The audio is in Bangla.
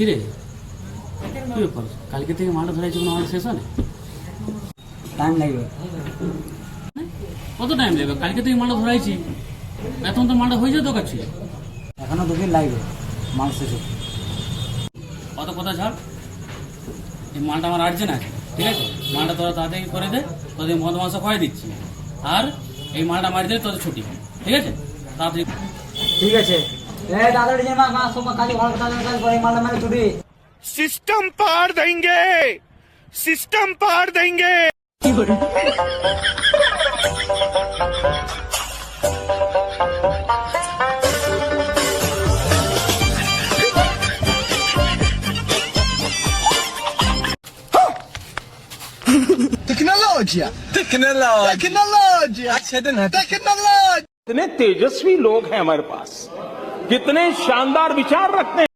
কিরে কি ব্যাপার কালকে থেকে মালটা ধরাইছি কোনো আমার শেষ হয় না? টাইম লাগবে। কত টাইম লাগবে? কালকে থেকে মালটা ধরাইছি, এখন তো মালটা হয়ে যেত কাছে। এখনো 2 দিন লাগবে মাল শেষ হতে। কত কথা ছাড়, এই মালটা আমার আর্জেন্ট আছে, ঠিক আছে? মালটা তোরা তাড়াতাড়ি করে দে, তোদের মদ মাংস খাওয়াই দিচ্ছি। আর এই মালটা মারি দিলে তোদের ছুটি, ঠিক আছে? তাড়াতাড়ি। ঠিক আছে তাড়াতাড়ি যে মা সব কালি ভালো কাজ করে মালটা মানে ছুটি। सिस्टम पार देंगे, सिस्टम पार देंगे। टेक्नोलॉजिया टेक्नोलॉजिया टेक्नोलॉजी। कितने तेजस्वी लोग हैं हमारे पास, कितने शानदार विचार रखते हैं।